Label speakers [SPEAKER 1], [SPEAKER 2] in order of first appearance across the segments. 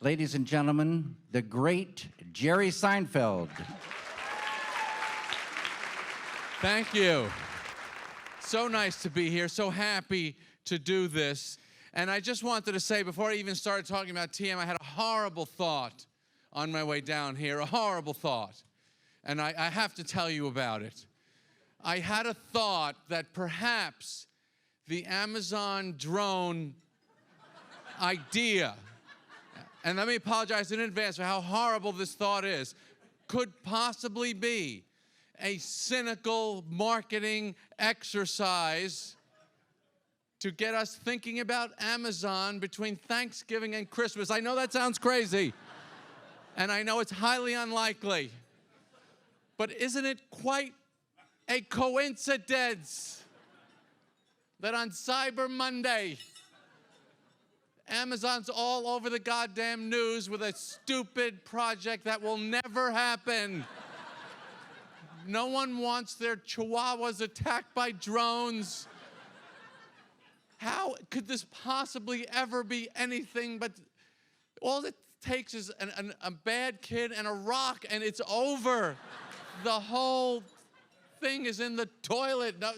[SPEAKER 1] Ladies and gentlemen, the great Jerry Seinfeld.
[SPEAKER 2] Thank you. So nice to be here, so happy to do this. And I just wanted to say, before I even started talking about TM, I had a horrible thought on my way down here, a horrible thought. And I have to tell you about it. I had a thought that perhaps the Amazon drone idea, and let me apologize in advance for how horrible this thought is, could possibly be a cynical marketing exercise to get us thinking about Amazon between Thanksgiving and Christmas. I know that sounds crazy, and I know it's highly unlikely, but isn't it quite a coincidence that on Cyber Monday, Amazon's all over the goddamn news with a stupid project that will never happen? No one wants their chihuahuas attacked by drones. How could this possibly ever be anything but all it takes is a bad kid and a rock and it's over. The whole thing is in the toilet. No,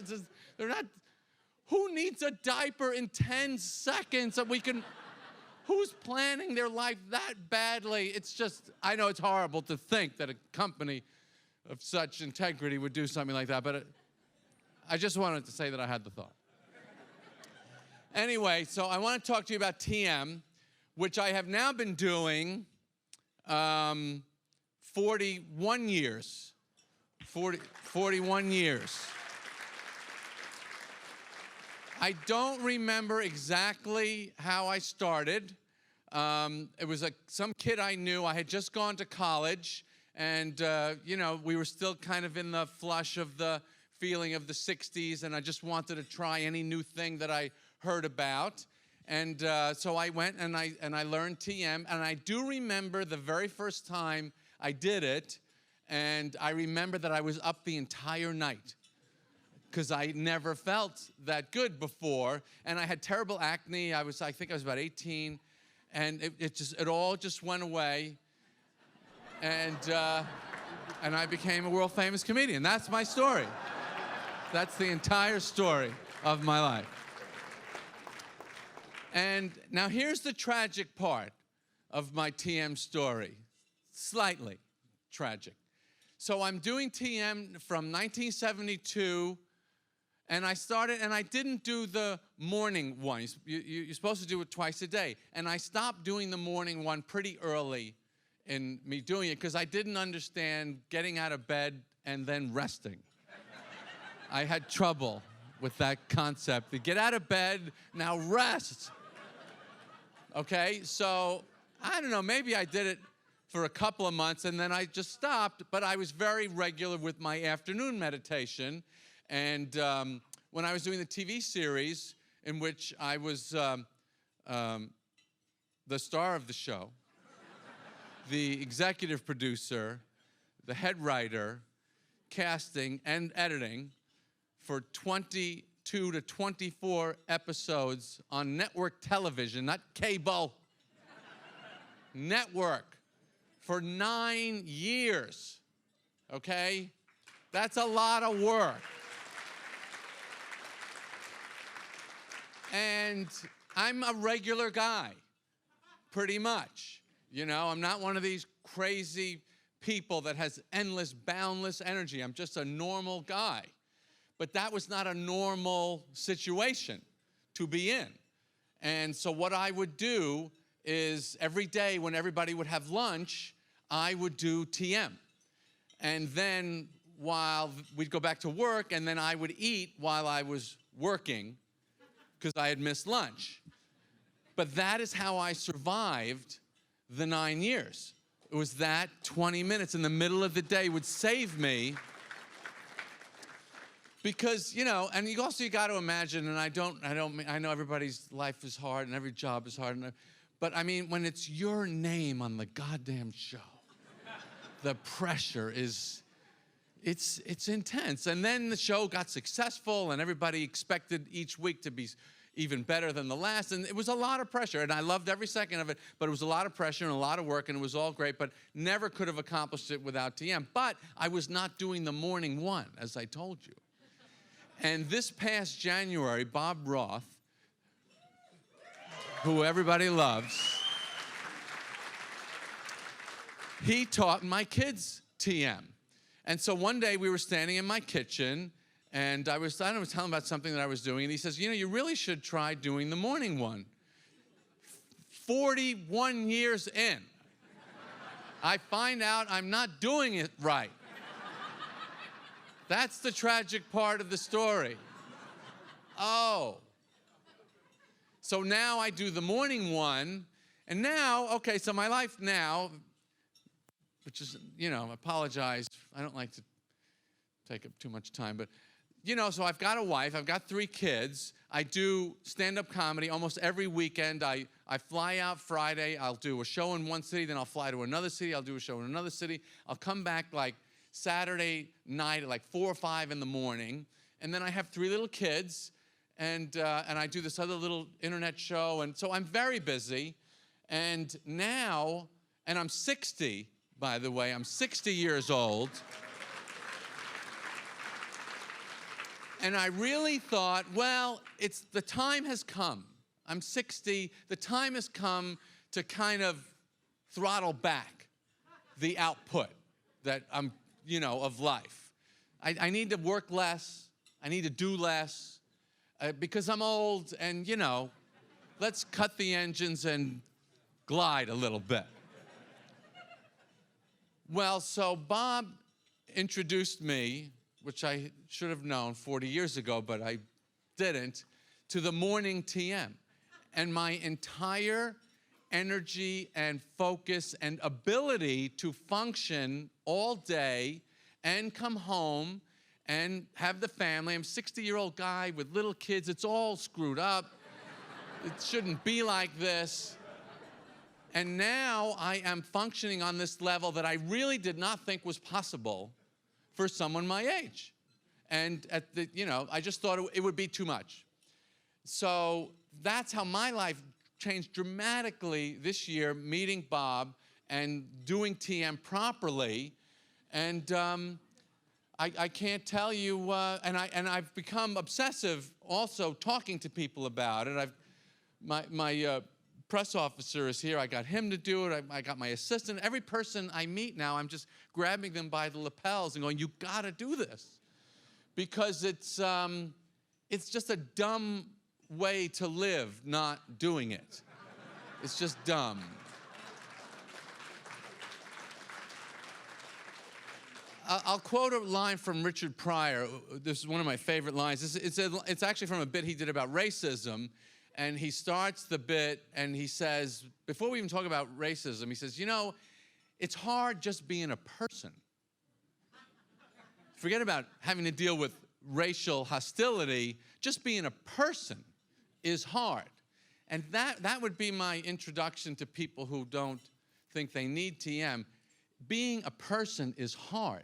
[SPEAKER 2] they're not. Who needs a diaper in 10 seconds that we can? Who's planning their life that badly? It's just, I know it's horrible to think that a company of such integrity would do something like that, but I just wanted to say that I had the thought. Anyway, so I want to talk to you about TM, which I have now been doing 41 years. 41 years. I don't remember exactly how I started. It was some kid I knew. I had just gone to college, and we were still kind of in the flush of the feeling of the 60s, and I just wanted to try any new thing that I heard about. And so I went and I learned TM, and I do remember the very first time I did it, and I remember that I was up the entire night, because I never felt that good before, and I had terrible acne. I think I was about 18, and it all just went away, and I became a world famous comedian. That's my story. That's the entire story of my life. And now here's the tragic part of my TM story, slightly tragic. So I'm doing TM from 1972. And I started, and I didn't do the morning one. You're supposed to do it twice a day. And I stopped doing the morning one pretty early in me doing it because I didn't understand getting out of bed and then resting. I had trouble with that concept. To get out of bed, now rest. Okay, so I don't know, maybe I did it for a couple of months and then I just stopped, but I was very regular with my afternoon meditation. And when I was doing the TV series in which I was the star of the show, the executive producer, the head writer, casting, and editing for 22 to 24 episodes on network television, not cable, network, for 9 years, okay? That's a lot of work. And I'm a regular guy, pretty much. I'm not one of these crazy people that has endless, boundless energy. I'm just a normal guy. But that was not a normal situation to be in. And so what I would do is every day when everybody would have lunch, I would do TM. And then while we'd go back to work, and then I would eat while I was working, because I had missed lunch. But that is how I survived the 9 years. It was that 20 minutes in the middle of the day would save me. Because, and you got to imagine, and I know everybody's life is hard and every job is hard, but I mean, when it's your name on the goddamn show, the pressure is, it's intense. And then the show got successful and everybody expected each week to be even better than the last. And it was a lot of pressure, and I loved every second of it, but it was a lot of pressure and a lot of work, and it was all great, but never could have accomplished it without TM. But I was not doing the morning one, as I told you. And this past January, Bob Roth, who everybody loves, he taught my kids TM. And so one day we were standing in my kitchen, and I was telling him about something that I was doing, and he says, you really should try doing the morning one. 41 years in, I find out I'm not doing it right. That's the tragic part of the story. Oh. So now I do the morning one, and now, okay, so my life now, which is, I apologize. I don't like to take up too much time, but, so I've got a wife, I've got 3 kids. I do stand-up comedy almost every weekend. I fly out Friday, I'll do a show in one city, then I'll fly to another city, I'll do a show in another city. I'll come back like Saturday night at like 4 or 5 in the morning, and then I have 3 little kids, and I do this other little internet show, and so I'm very busy. And now, and I'm 60, by the way, I'm 60 years old. And I really thought, well, the time has come. I'm 60, the time has come to kind of throttle back the output that I'm, of life. I need to work less, I need to do less, because I'm old, and, let's cut the engines and glide a little bit. Well, so Bob introduced me, which I should have known 40 years ago, but I didn't, to the morning TM. And my entire energy and focus and ability to function all day and come home and have the family. I'm a 60-year-old guy with little kids. It's all screwed up. It shouldn't be like this. And now I am functioning on this level that I really did not think was possible for someone my age. And I just thought it would be too much. So that's how my life changed dramatically this year, meeting Bob and doing TM properly. And I can't tell you, and I've become obsessive also talking to people about it. My press officer is here. I got him to do it. I got my assistant. Every person I meet now, I'm just grabbing them by the lapels and going, you gotta do this. Because it's just a dumb way to live not doing it. It's just dumb. I'll quote a line from Richard Pryor. This is one of my favorite lines. It's actually from a bit he did about racism. And he starts the bit and he says, before we even talk about racism, he says, it's hard just being a person. Forget about having to deal with racial hostility. Just being a person is hard. And that would be my introduction to people who don't think they need TM. Being a person is hard.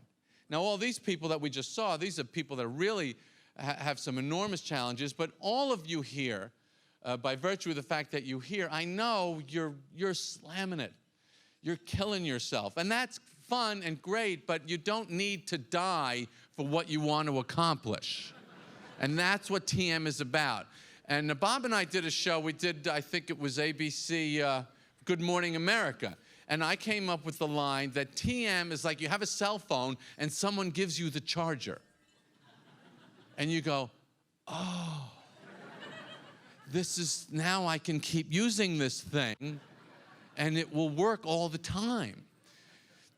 [SPEAKER 2] Now, all these people that we just saw, these are people that really have some enormous challenges, but all of you here, by virtue of the fact that you're here, I know you're slamming it. You're killing yourself. And that's fun and great, but you don't need to die for what you want to accomplish. And that's what TM is about. And Bob and I did a show. We did, I think it was ABC Good Morning America. And I came up with the line that TM is like you have a cell phone and someone gives you the charger. And you go, oh. Now I can keep using this thing, and it will work all the time.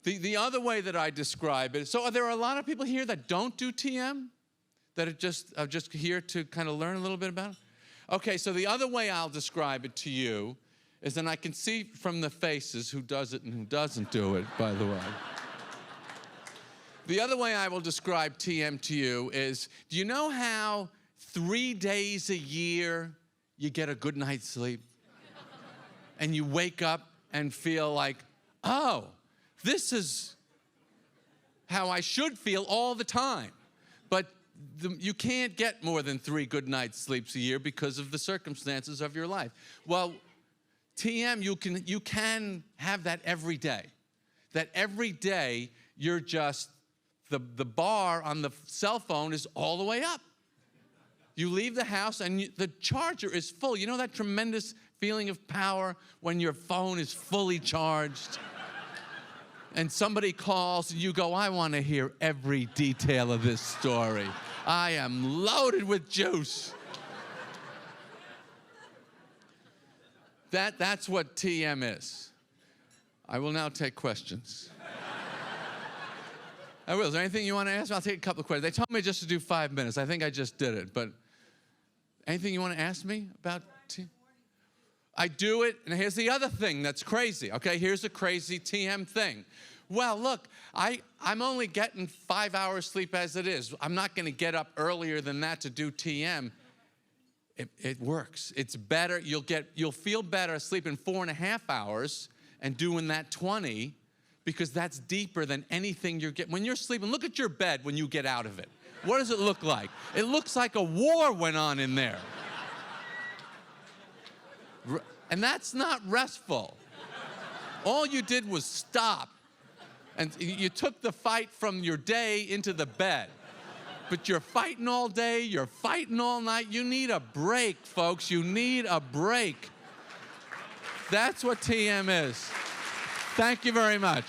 [SPEAKER 2] The other way that I describe it, so are there a lot of people here that don't do TM? That are just here to kind of learn a little bit about it? Okay, so the other way I'll describe it to you is, and I can see from the faces who does it and who doesn't do it, by the way. The other way I will describe TM to you is, do you know how 3 days a year you get a good night's sleep? And you wake up and feel like, oh, this is how I should feel all the time. But you can't get more than 3 good nights sleeps a year because of the circumstances of your life. Well, TM, you can have that every day. That every day you're just, the bar on the cell phone is all the way up. You leave the house and the charger is full. You know that tremendous feeling of power when your phone is fully charged? And somebody calls and you go, I want to hear every detail of this story. I am loaded with juice. That's what TM is. I will now take questions. I will. Is there anything you want to ask? I'll take a couple of questions. They told me just to do 5 minutes. I think I just did it. But anything you want to ask me about TM? I do it, and here's the other thing that's crazy. Okay, here's a crazy TM thing. Well, look, I'm only getting 5 hours sleep as it is. I'm not going to get up earlier than that to do TM. It works. It's better. You'll feel better sleeping 4.5 hours and doing that 20, because that's deeper than anything you're getting. When you're sleeping, look at your bed when you get out of it. What does it look like? It looks like a war went on in there. And that's not restful. All you did was stop. And you took the fight from your day into the bed. But you're fighting all day, you're fighting all night. You need a break, folks. You need a break. That's what TM is. Thank you very much.